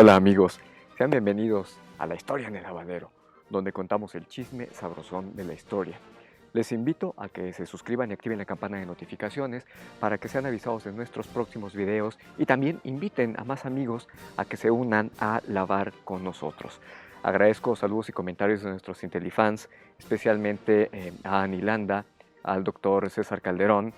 Hola amigos, sean bienvenidos a La Historia en el Habanero, donde contamos el chisme sabrosón de la historia. Les invito a que se suscriban y activen la campana de notificaciones para que sean avisados de nuestros próximos videos y también inviten a más amigos a que se unan a lavar con nosotros. Agradezco saludos y comentarios de nuestros Intelifans, especialmente a Ani Landa, al doctor César Calderón.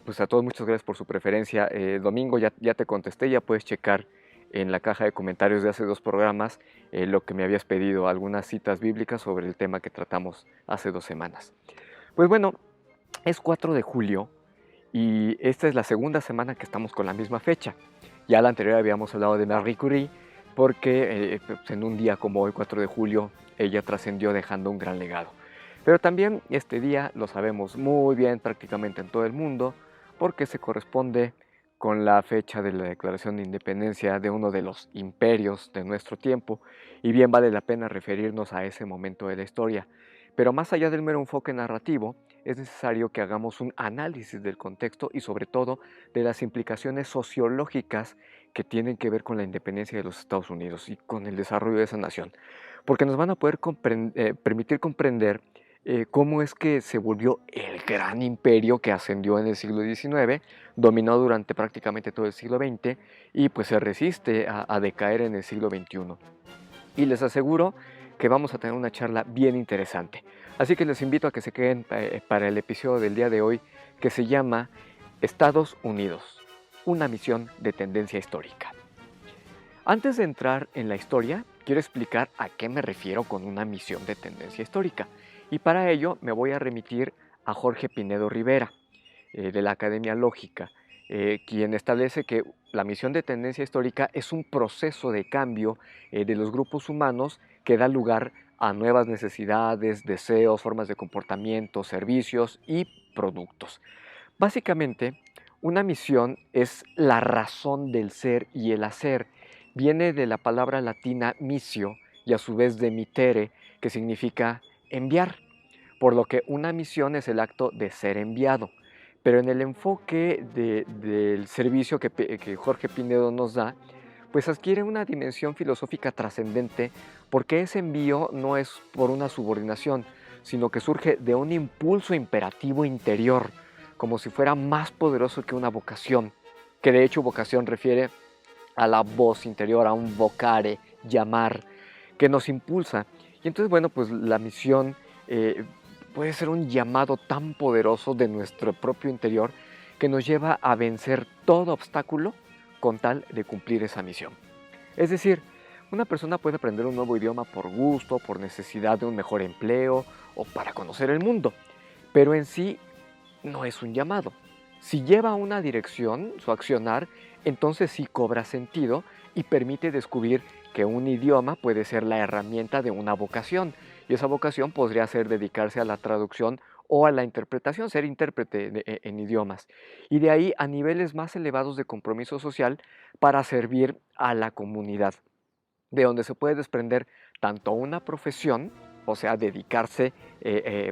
Pues a todos muchas gracias por su preferencia. Domingo, ya te contesté, ya puedes checar en la caja de comentarios de hace 2 programas lo que me habías pedido, algunas citas bíblicas sobre el tema que tratamos hace 2 semanas. Pues bueno, es 4 de julio y esta es la segunda semana que estamos con la misma fecha. Ya la anterior habíamos hablado de Marie Curie porque pues en un día como hoy, 4 de julio, ella trascendió dejando un gran legado. Pero también este día lo sabemos muy bien prácticamente en todo el mundo porque se corresponde con la fecha de la Declaración de Independencia de uno de los imperios de nuestro tiempo, y bien vale la pena referirnos a ese momento de la historia. Pero más allá del mero enfoque narrativo, es necesario que hagamos un análisis del contexto y sobre todo de las implicaciones sociológicas que tienen que ver con la independencia de los Estados Unidos y con el desarrollo de esa nación, porque nos van a poder permitir comprender cómo es que se volvió el gran imperio que ascendió en el siglo XIX, dominó durante prácticamente todo el siglo XX y pues se resiste a decaer en el siglo XXI. Y les aseguro que vamos a tener una charla bien interesante. Así que les invito a que se queden para el episodio del día de hoy, que se llama Estados Unidos, una misión de tendencia histórica. Antes de entrar en la historia, quiero explicar a qué me refiero con una misión de tendencia histórica. Y para ello me voy a remitir a Jorge Pinedo Rivera, de la Academia Lógica, quien establece que la misión de tendencia histórica es un proceso de cambio de los grupos humanos que da lugar a nuevas necesidades, deseos, formas de comportamiento, servicios y productos. Básicamente, una misión es la razón del ser y el hacer. Viene de la palabra latina missio y a su vez de mittere, que significa enviar, por lo que una misión es el acto de ser enviado. Pero en el enfoque del servicio que Jorge Pinedo nos da, pues adquiere una dimensión filosófica trascendente, porque ese envío no es por una subordinación, sino que surge de un impulso imperativo interior, como si fuera más poderoso que una vocación, que de hecho vocación refiere a la voz interior, a un vocare, llamar, que nos impulsa. Y entonces, bueno, pues la misión puede ser un llamado tan poderoso de nuestro propio interior que nos lleva a vencer todo obstáculo con tal de cumplir esa misión. Es decir, una persona puede aprender un nuevo idioma por gusto, por necesidad de un mejor empleo o para conocer el mundo, pero en sí no es un llamado. Si lleva una dirección, su accionar, entonces sí cobra sentido y permite descubrir que un idioma puede ser la herramienta de una vocación, y esa vocación podría ser dedicarse a la traducción o a la interpretación, ser intérprete en idiomas, y de ahí a niveles más elevados de compromiso social para servir a la comunidad, de donde se puede desprender tanto una profesión, o sea, dedicarse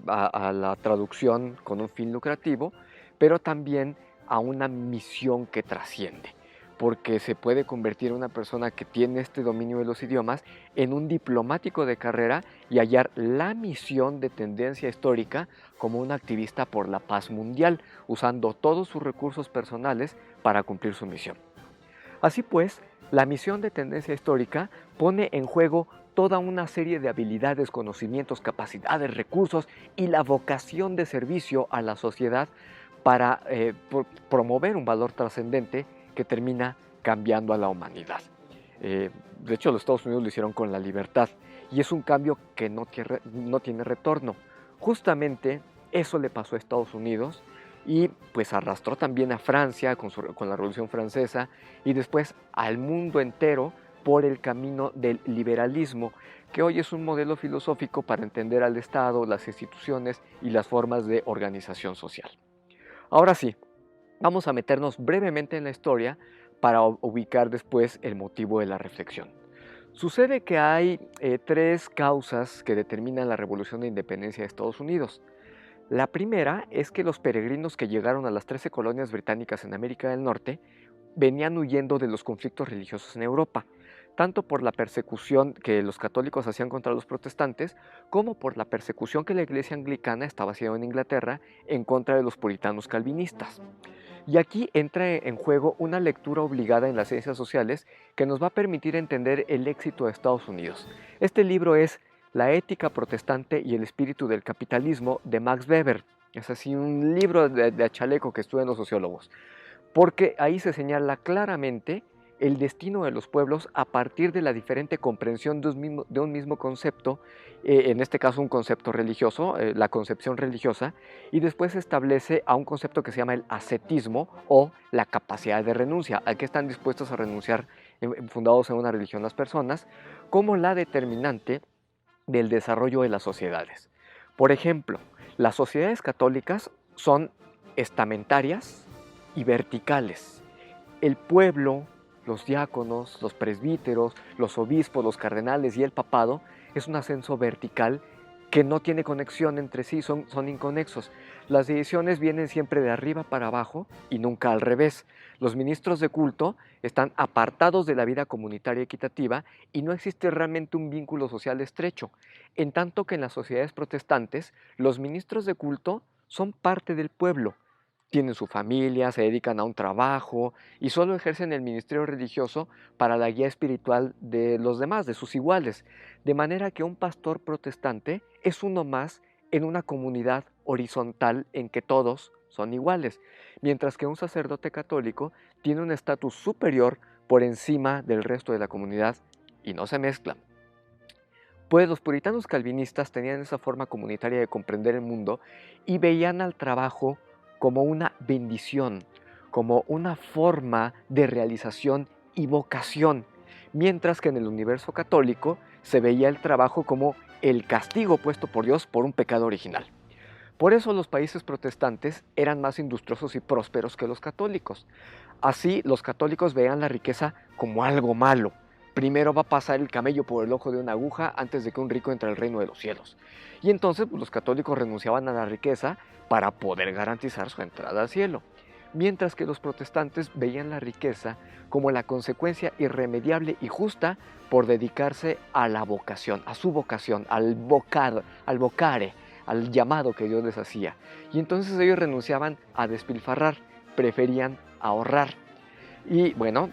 a la traducción con un fin lucrativo, pero también a una misión que trasciende, porque se puede convertir una persona que tiene este dominio de los idiomas en un diplomático de carrera y hallar la misión de tendencia histórica como un activista por la paz mundial, usando todos sus recursos personales para cumplir su misión. Así pues, la misión de tendencia histórica pone en juego toda una serie de habilidades, conocimientos, capacidades, recursos y la vocación de servicio a la sociedad para promover un valor trascendente que termina cambiando a la humanidad. De hecho, los Estados Unidos lo hicieron con la libertad y es un cambio que no tiene retorno. Justamente eso le pasó a Estados Unidos y pues arrastró también a Francia con la Revolución Francesa y después al mundo entero por el camino del liberalismo, que hoy es un modelo filosófico para entender al Estado, las instituciones y las formas de organización social. Ahora sí, vamos a meternos brevemente en la historia para ubicar después el motivo de la reflexión. Sucede que hay 3 causas que determinan la Revolución de Independencia de Estados Unidos. La primera es que los peregrinos que llegaron a las 13 colonias británicas en América del Norte venían huyendo de los conflictos religiosos en Europa. tanto por la persecución que los católicos hacían contra los protestantes, como por la persecución que la Iglesia anglicana estaba haciendo en Inglaterra en contra de los puritanos calvinistas. Y aquí entra en juego una lectura obligada en las ciencias sociales que nos va a permitir entender el éxito de Estados Unidos. Este libro es La ética protestante y el espíritu del capitalismo de Max Weber. Es así un libro de chaleco que estudian los sociólogos, porque ahí se señala claramente el destino de los pueblos a partir de la diferente comprensión de un mismo concepto, en este caso un concepto religioso, la concepción religiosa, y después se establece a un concepto que se llama el ascetismo o la capacidad de renuncia, al que están dispuestos a renunciar fundados en una religión las personas, como la determinante del desarrollo de las sociedades. Por ejemplo, las sociedades católicas son estamentarias y verticales. El pueblo, los diáconos, los presbíteros, los obispos, los cardenales y el papado es un ascenso vertical que no tiene conexión entre sí, son inconexos. Las decisiones vienen siempre de arriba para abajo y nunca al revés. Los ministros de culto están apartados de la vida comunitaria equitativa y no existe realmente un vínculo social estrecho, en tanto que en las sociedades protestantes los ministros de culto son parte del pueblo. Tienen su familia, se dedican a un trabajo y solo ejercen el ministerio religioso para la guía espiritual de los demás, de sus iguales. De manera que un pastor protestante es uno más en una comunidad horizontal en que todos son iguales, mientras que un sacerdote católico tiene un estatus superior por encima del resto de la comunidad y no se mezclan. Pues los puritanos calvinistas tenían esa forma comunitaria de comprender el mundo y veían al trabajo como una bendición, como una forma de realización y vocación, mientras que en el universo católico se veía el trabajo como el castigo puesto por Dios por un pecado original. Por eso los países protestantes eran más industriosos y prósperos que los católicos. Así, los católicos veían la riqueza como algo malo. Primero va a pasar el camello por el ojo de una aguja antes de que un rico entre al reino de los cielos. Y entonces los católicos renunciaban a la riqueza para poder garantizar su entrada al cielo. Mientras que los protestantes veían la riqueza como la consecuencia irremediable y justa por dedicarse a la vocación, a su vocación, al vocare, al llamado que Dios les hacía. Y entonces ellos renunciaban a despilfarrar, preferían ahorrar. Y bueno,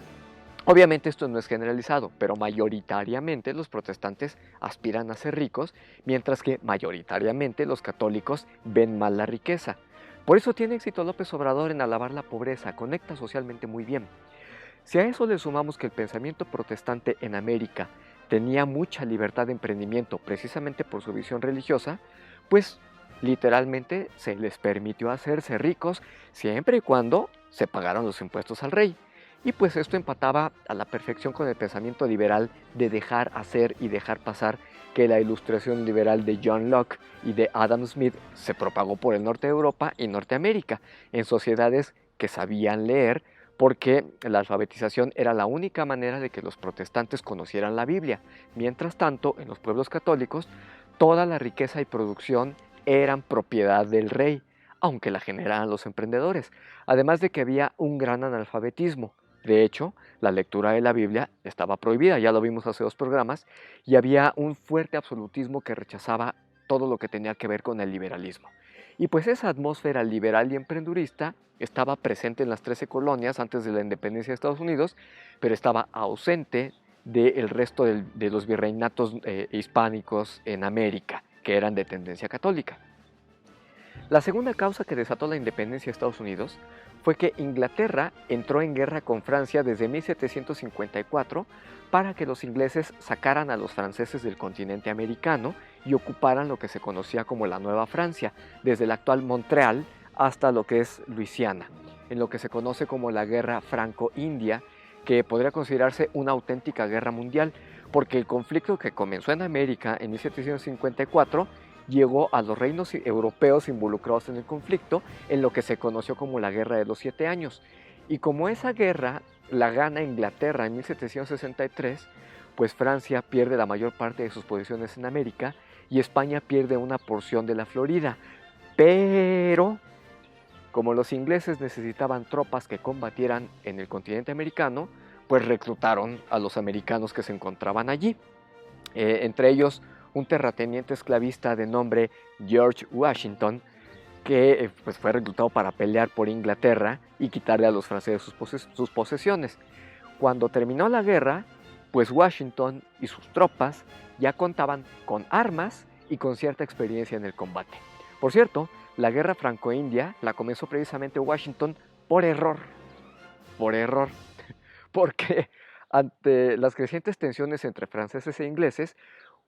obviamente esto no es generalizado, pero mayoritariamente los protestantes aspiran a ser ricos, mientras que mayoritariamente los católicos ven mal la riqueza. Por eso tiene éxito López Obrador en alabar la pobreza, conecta socialmente muy bien. Si a eso le sumamos que el pensamiento protestante en América tenía mucha libertad de emprendimiento precisamente por su visión religiosa, pues literalmente se les permitió hacerse ricos siempre y cuando se pagaron los impuestos al rey. Y pues esto empataba a la perfección con el pensamiento liberal de dejar hacer y dejar pasar, que la ilustración liberal de John Locke y de Adam Smith se propagó por el norte de Europa y Norteamérica, en sociedades que sabían leer, porque la alfabetización era la única manera de que los protestantes conocieran la Biblia. Mientras tanto, en los pueblos católicos, toda la riqueza y producción eran propiedad del rey, aunque la generaban los emprendedores, además de que había un gran analfabetismo. De hecho, la lectura de la Biblia estaba prohibida, ya lo vimos hace 2 programas, y había un fuerte absolutismo que rechazaba todo lo que tenía que ver con el liberalismo. Y pues esa atmósfera liberal y emprendurista estaba presente en las 13 colonias antes de la independencia de Estados Unidos, pero estaba ausente del resto de los virreinatos hispánicos en América, que eran de tendencia católica. La segunda causa que desató la independencia de Estados Unidos fue que Inglaterra entró en guerra con Francia desde 1754 para que los ingleses sacaran a los franceses del continente americano y ocuparan lo que se conocía como la Nueva Francia, desde el actual Montreal hasta lo que es Luisiana, en lo que se conoce como la Guerra Franco-India, que podría considerarse una auténtica guerra mundial, porque el conflicto que comenzó en América en 1754 llegó a los reinos europeos involucrados en el conflicto, en lo que se conoció como la Guerra de los 7 años. Y como esa guerra la gana Inglaterra en 1763, pues Francia pierde la mayor parte de sus posiciones en América y España pierde una porción de la Florida. Pero como los ingleses necesitaban tropas que combatieran en el continente americano, pues reclutaron a los americanos que se encontraban allí. Entre ellos un terrateniente esclavista de nombre George Washington, que pues fue reclutado para pelear por Inglaterra y quitarle a los franceses sus posesiones. Cuando terminó la guerra, pues Washington y sus tropas ya contaban con armas y con cierta experiencia en el combate. Por cierto, la guerra franco-india la comenzó precisamente Washington por error, porque ante las crecientes tensiones entre franceses e ingleses,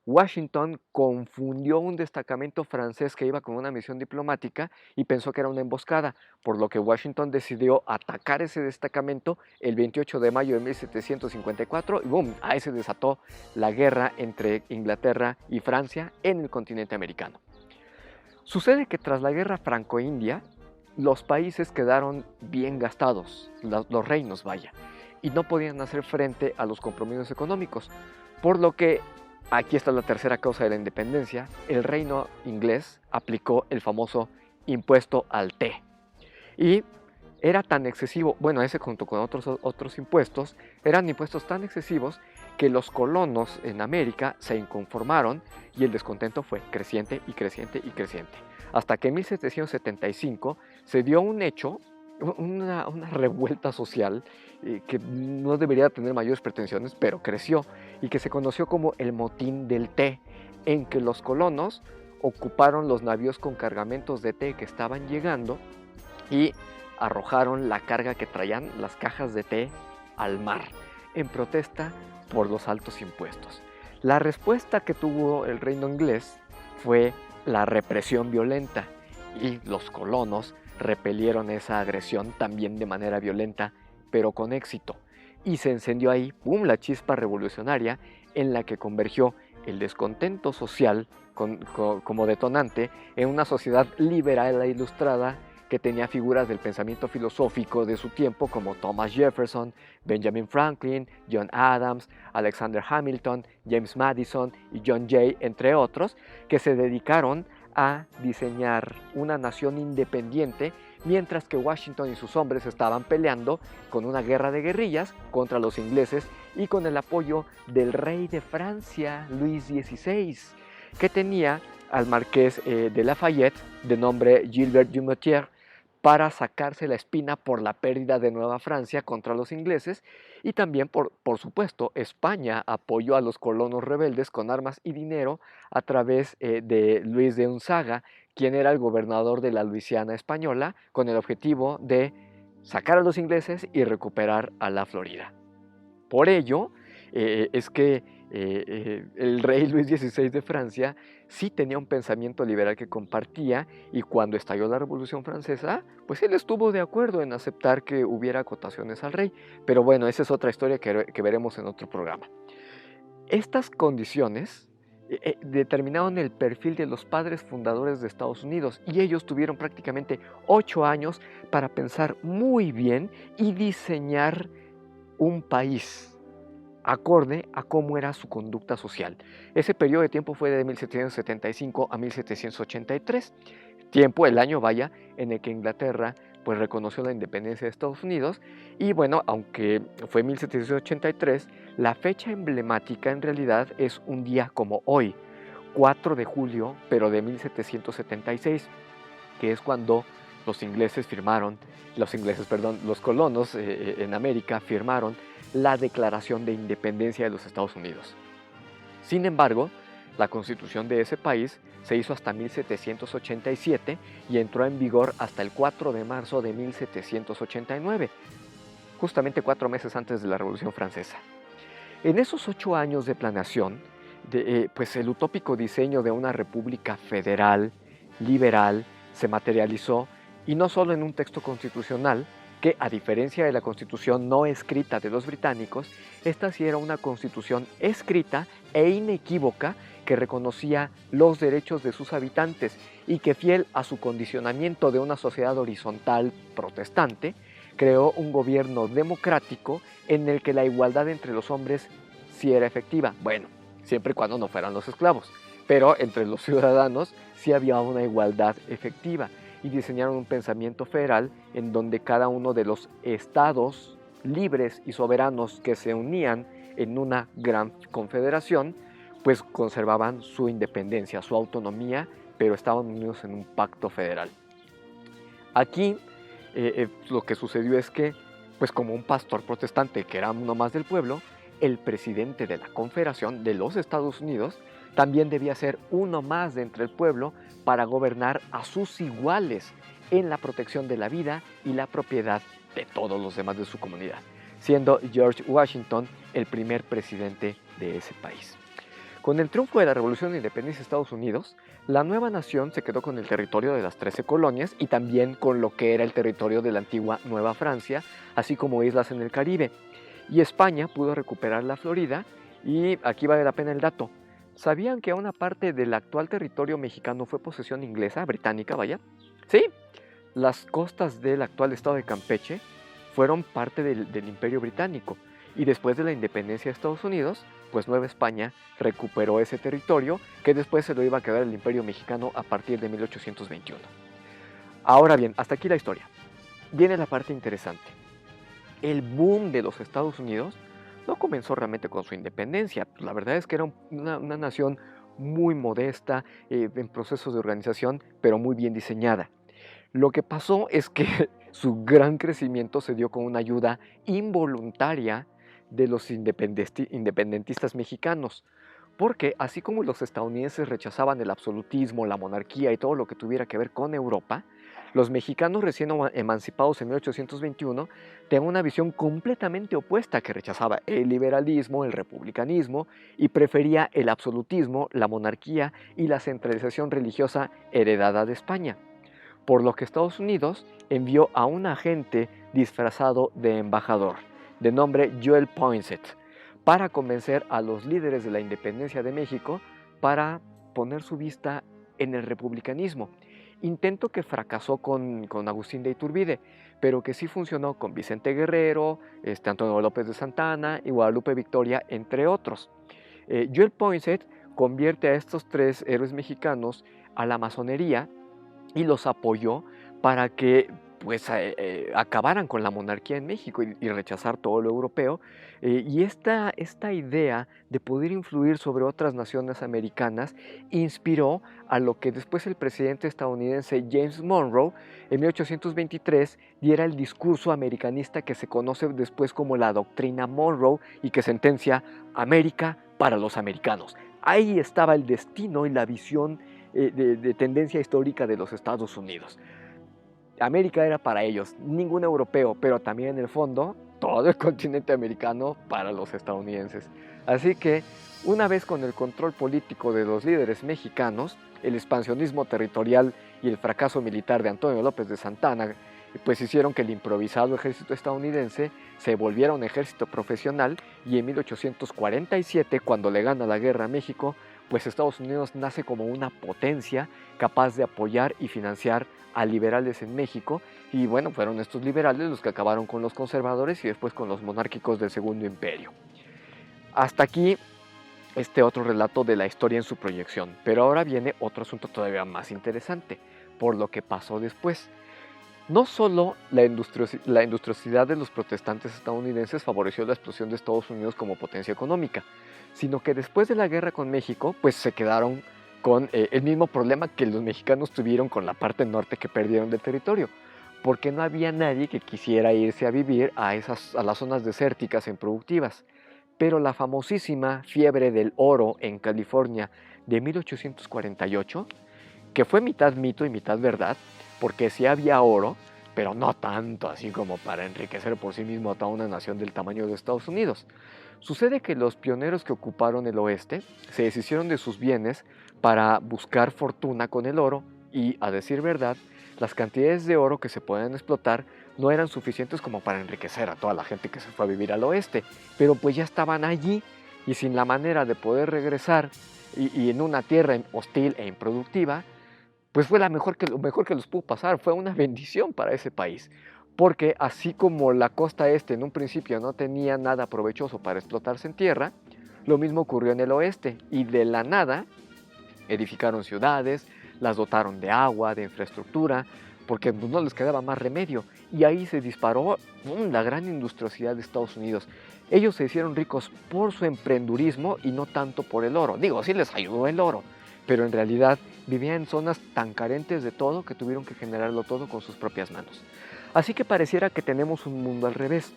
Washington confundió un destacamento francés que iba con una misión diplomática y pensó que era una emboscada, por lo que Washington decidió atacar ese destacamento el 28 de mayo de 1754 y ¡boom! Ahí se desató la guerra entre Inglaterra y Francia en el continente americano. Sucede que tras la guerra franco-india, los países quedaron bien gastados, los reinos vaya, y no podían hacer frente a los compromisos económicos, por lo que aquí está la tercera causa de la independencia. El reino inglés aplicó el famoso impuesto al té. Y era tan excesivo, bueno, ese junto con otros impuestos, eran impuestos tan excesivos que los colonos en América se inconformaron y el descontento fue creciente y creciente y creciente. Hasta que en 1775 se dio un hecho, una revuelta social que no debería tener mayores pretensiones, pero creció y que se conoció como el motín del té, en que los colonos ocuparon los navíos con cargamentos de té que estaban llegando y arrojaron la carga que traían las cajas de té al mar, en protesta por los altos impuestos. La respuesta que tuvo el reino inglés fue la represión violenta y los colonos repelieron esa agresión también de manera violenta, pero con éxito. Y se encendió ahí, ¡pum!, la chispa revolucionaria en la que convergió el descontento social como detonante en una sociedad liberal e ilustrada que tenía figuras del pensamiento filosófico de su tiempo como Thomas Jefferson, Benjamin Franklin, John Adams, Alexander Hamilton, James Madison y John Jay, entre otros, que se dedicaron a diseñar una nación independiente, mientras que Washington y sus hombres estaban peleando con una guerra de guerrillas contra los ingleses y con el apoyo del rey de Francia, Luis XVI, que tenía al marqués de Lafayette, de nombre Gilbert Dumoutier, para sacarse la espina por la pérdida de Nueva Francia contra los ingleses, y también, por supuesto, España apoyó a los colonos rebeldes con armas y dinero a través de Luis de Unzaga, quien era el gobernador de la Luisiana española, con el objetivo de sacar a los ingleses y recuperar a la Florida. Por ello, es que el rey Luis XVI de Francia sí tenía un pensamiento liberal que compartía, y cuando estalló la Revolución Francesa, pues él estuvo de acuerdo en aceptar que hubiera acotaciones al rey. Pero bueno, esa es otra historia que veremos en otro programa. Estas condiciones determinaron el perfil de los padres fundadores de Estados Unidos, y ellos tuvieron prácticamente 8 años para pensar muy bien y diseñar un país acorde a cómo era su conducta social. Ese periodo de tiempo fue de 1775 a 1783, el año vaya, en el que Inglaterra pues reconoció la independencia de Estados Unidos. Y bueno, aunque fue 1783, la fecha emblemática en realidad es un día como hoy, 4 de julio, pero de 1776, que es cuando los colonos en América firmaron la Declaración de Independencia de los Estados Unidos. Sin embargo, la constitución de ese país se hizo hasta 1787 y entró en vigor hasta el 4 de marzo de 1789, justamente 4 meses antes de la Revolución Francesa. En esos 8 años de planeación, pues el utópico diseño de una república federal, liberal, se materializó, y no solo en un texto constitucional, que a diferencia de la constitución no escrita de los británicos, esta sí era una constitución escrita e inequívoca que reconocía los derechos de sus habitantes y que, fiel a su condicionamiento de una sociedad horizontal protestante, creó un gobierno democrático en el que la igualdad entre los hombres sí era efectiva. Bueno, siempre y cuando no fueran los esclavos, pero entre los ciudadanos sí había una igualdad efectiva, y diseñaron un pensamiento federal en donde cada uno de los estados libres y soberanos que se unían en una gran confederación, pues conservaban su independencia, su autonomía, pero estaban unidos en un pacto federal. Aquí lo que sucedió es que, pues como un pastor protestante que era uno más del pueblo, el presidente de la Confederación de los Estados Unidos también debía ser uno más de entre el pueblo para gobernar a sus iguales en la protección de la vida y la propiedad de todos los demás de su comunidad, siendo George Washington el primer presidente de ese país. Con el triunfo de la Revolución de Independencia de Estados Unidos, la nueva nación se quedó con el territorio de las 13 colonias y también con lo que era el territorio de la antigua Nueva Francia, así como islas en el Caribe. Y España pudo recuperar la Florida, y aquí vale la pena el dato. ¿Sabían que una parte del actual territorio mexicano fue posesión inglesa, británica, vaya? Sí, las costas del actual estado de Campeche fueron parte del Imperio Británico, y después de la independencia de Estados Unidos, pues Nueva España recuperó ese territorio que después se lo iba a quedar el Imperio Mexicano a partir de 1821. Ahora bien, hasta aquí la historia. Viene la parte interesante. El boom de los Estados Unidos no comenzó realmente con su independencia. La verdad es que era una nación muy modesta, en procesos de organización, pero muy bien diseñada. Lo que pasó es que su gran crecimiento se dio con una ayuda involuntaria de los independentistas mexicanos, porque así como los estadounidenses rechazaban el absolutismo, la monarquía y todo lo que tuviera que ver con Europa, los mexicanos recién emancipados en 1821 tenían una visión completamente opuesta, que rechazaba el liberalismo, el republicanismo, y prefería el absolutismo, la monarquía y la centralización religiosa heredada de España. Por lo que Estados Unidos envió a un agente disfrazado de embajador, de nombre Joel Poinsett, para convencer a los líderes de la independencia de México para poner su vista en el republicanismo. Intento que fracasó con Agustín de Iturbide, pero que sí funcionó con Vicente Guerrero, Antonio López de Santana y Guadalupe Victoria, entre otros. Joel Poinsett convierte a estos tres héroes mexicanos a la masonería y los apoyó para que pues acabaran con la monarquía en México y rechazar todo lo europeo. Y esta idea de poder influir sobre otras naciones americanas inspiró a lo que después el presidente estadounidense James Monroe en 1823 diera el discurso americanista que se conoce después como la doctrina Monroe y que sentencia América para los americanos. Ahí estaba el destino y la visión de tendencia histórica de los Estados Unidos. América era para ellos, ningún europeo, pero también en el fondo todo el continente americano para los estadounidenses. Así que, una vez con el control político de los líderes mexicanos, el expansionismo territorial y el fracaso militar de Antonio López de Santana, pues hicieron que el improvisado ejército estadounidense se volviera un ejército profesional, y en 1847, cuando le gana la guerra a México, pues Estados Unidos nace como una potencia capaz de apoyar y financiar a liberales en México, y bueno, fueron estos liberales los que acabaron con los conservadores y después con los monárquicos del Segundo Imperio. Hasta aquí este otro relato de la historia en su proyección, pero ahora viene otro asunto todavía más interesante, por lo que pasó después. No solo la industriosidad de los protestantes estadounidenses favoreció la explosión de Estados Unidos como potencia económica, sino que después de la guerra con México, pues se quedaron con el mismo problema que los mexicanos tuvieron con la parte norte que perdieron del territorio, porque no había nadie que quisiera irse a vivir a las zonas desérticas e improductivas. Pero la famosísima fiebre del oro en California de 1848, que fue mitad mito y mitad verdad, porque sí había oro, pero no tanto así como para enriquecer por sí mismo a toda una nación del tamaño de Estados Unidos. Sucede que los pioneros que ocuparon el oeste se deshicieron de sus bienes para buscar fortuna con el oro y, a decir verdad, las cantidades de oro que se podían explotar no eran suficientes como para enriquecer a toda la gente que se fue a vivir al oeste, pero pues ya estaban allí y sin la manera de poder regresar y en una tierra hostil e improductiva, pues fue lo mejor que les pudo pasar, fue una bendición para ese país. Porque así como la costa este en un principio no tenía nada provechoso para explotarse en tierra, lo mismo ocurrió en el oeste, y de la nada edificaron ciudades, las dotaron de agua, de infraestructura, porque pues, no les quedaba más remedio. Y ahí se disparó la gran industriosidad de Estados Unidos. Ellos se hicieron ricos por su emprendurismo y no tanto por el oro. Digo, sí les ayudó el oro, pero en realidad vivían en zonas tan carentes de todo que tuvieron que generarlo todo con sus propias manos. Así que pareciera que tenemos un mundo al revés,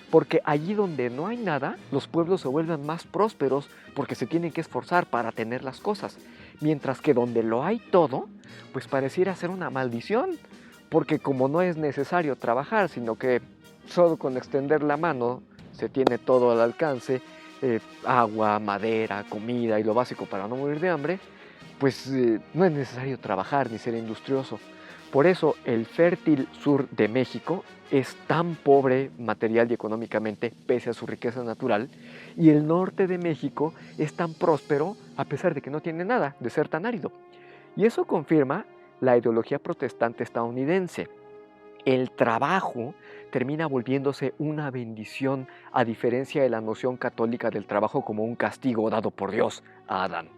porque allí donde no hay nada, los pueblos se vuelven más prósperos porque se tienen que esforzar para tener las cosas, mientras que donde lo hay todo, pues pareciera ser una maldición, porque como no es necesario trabajar, sino que solo con extender la mano se tiene todo al alcance, agua, madera, comida y lo básico para no morir de hambre, pues no es necesario trabajar ni ser industrioso. Por eso el fértil sur de México es tan pobre material y económicamente pese a su riqueza natural, y el norte de México es tan próspero a pesar de que no tiene nada, de ser tan árido. Y eso confirma la ideología protestante estadounidense. El trabajo termina volviéndose una bendición, a diferencia de la noción católica del trabajo como un castigo dado por Dios a Adán.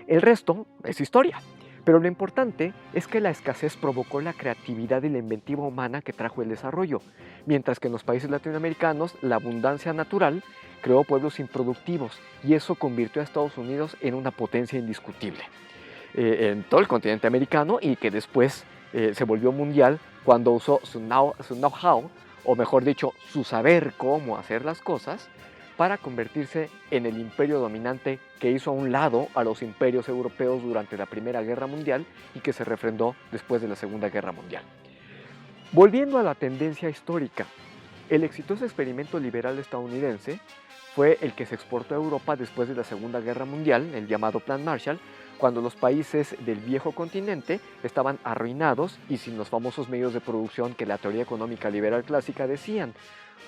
El resto es historia, pero lo importante es que la escasez provocó la creatividad y la inventiva humana que trajo el desarrollo, mientras que en los países latinoamericanos la abundancia natural creó pueblos improductivos y eso convirtió a Estados Unidos en una potencia indiscutible en todo el continente americano y que después se volvió mundial cuando usó su know-how, o mejor dicho, su saber cómo hacer las cosas, para convertirse en el imperio dominante que hizo a un lado a los imperios europeos durante la Primera Guerra Mundial y que se refrendó después de la Segunda Guerra Mundial. Volviendo a la tendencia histórica, el exitoso experimento liberal estadounidense fue el que se exportó a Europa después de la Segunda Guerra Mundial, el llamado Plan Marshall, cuando los países del viejo continente estaban arruinados y sin los famosos medios de producción que la teoría económica liberal clásica decían,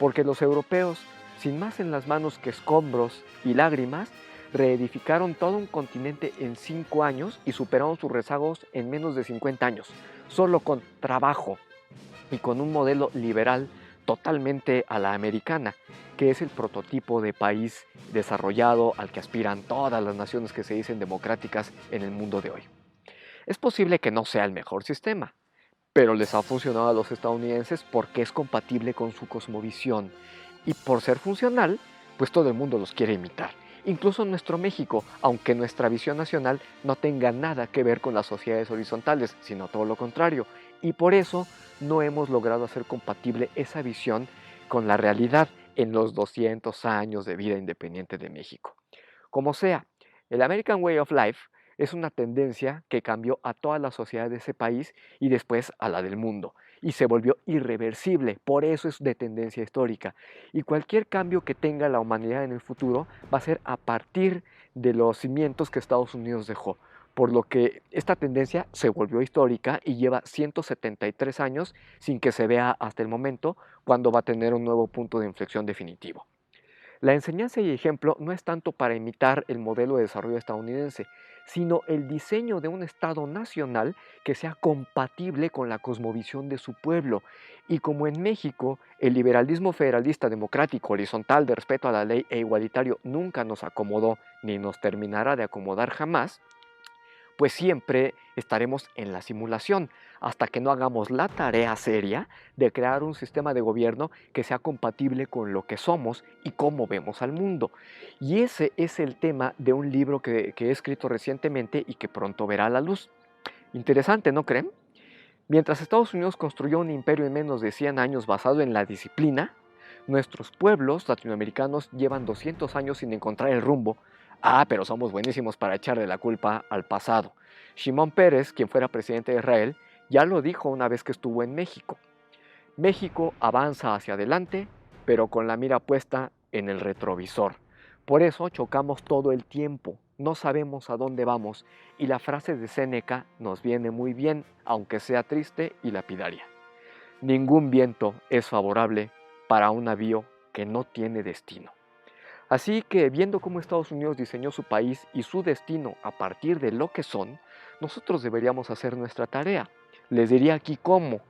porque los europeos, sin más en las manos que escombros y lágrimas, reedificaron todo un continente en 5 años y superaron sus rezagos en menos de 50 años, solo con trabajo y con un modelo liberal totalmente a la americana, que es el prototipo de país desarrollado al que aspiran todas las naciones que se dicen democráticas en el mundo de hoy. Es posible que no sea el mejor sistema, pero les ha funcionado a los estadounidenses porque es compatible con su cosmovisión y por ser funcional, pues todo el mundo los quiere imitar. Incluso nuestro México, aunque nuestra visión nacional no tenga nada que ver con las sociedades horizontales, sino todo lo contrario. Y por eso no hemos logrado hacer compatible esa visión con la realidad en los 200 años de vida independiente de México. Como sea, el American Way of Life es una tendencia que cambió a toda la sociedad de ese país y después a la del mundo, y se volvió irreversible, por eso es de tendencia histórica. Y cualquier cambio que tenga la humanidad en el futuro va a ser a partir de los cimientos que Estados Unidos dejó, por lo que esta tendencia se volvió histórica y lleva 173 años sin que se vea hasta el momento cuando va a tener un nuevo punto de inflexión definitivo. La enseñanza y ejemplo no es tanto para imitar el modelo de desarrollo estadounidense, sino el diseño de un Estado nacional que sea compatible con la cosmovisión de su pueblo. Y como en México, el liberalismo federalista democrático, horizontal, de respeto a la ley e igualitario nunca nos acomodó ni nos terminará de acomodar jamás, pues siempre estaremos en la simulación hasta que no hagamos la tarea seria de crear un sistema de gobierno que sea compatible con lo que somos y cómo vemos al mundo. Y ese es el tema de un libro que he escrito recientemente y que pronto verá la luz. Interesante, ¿no creen? Mientras Estados Unidos construyó un imperio en menos de 100 años basado en la disciplina, nuestros pueblos latinoamericanos llevan 200 años sin encontrar el rumbo. Ah, pero somos buenísimos para echarle la culpa al pasado. Shimon Peres, quien fuera presidente de Israel, ya lo dijo una vez que estuvo en México. México avanza hacia adelante, pero con la mira puesta en el retrovisor. Por eso chocamos todo el tiempo, no sabemos a dónde vamos, y la frase de Séneca nos viene muy bien, aunque sea triste y lapidaria. Ningún viento es favorable para un navío que no tiene destino. Así que, viendo cómo Estados Unidos diseñó su país y su destino a partir de lo que son, nosotros deberíamos hacer nuestra tarea. Les diría aquí cómo,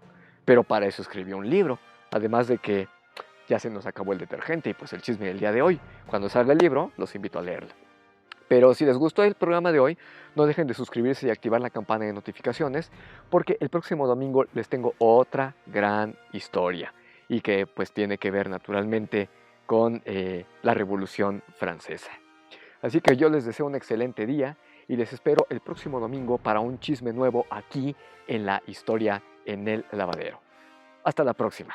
pero para eso escribió un libro, además de que ya se nos acabó el detergente y pues el chisme del día de hoy. Cuando salga el libro, los invito a leerlo. Pero si les gustó el programa de hoy, no dejen de suscribirse y activar la campana de notificaciones, porque el próximo domingo les tengo otra gran historia y que pues tiene que ver naturalmente con la Revolución Francesa. Así que yo les deseo un excelente día y les espero el próximo domingo para un chisme nuevo aquí en la Historia en el Lavadero. Hasta la próxima.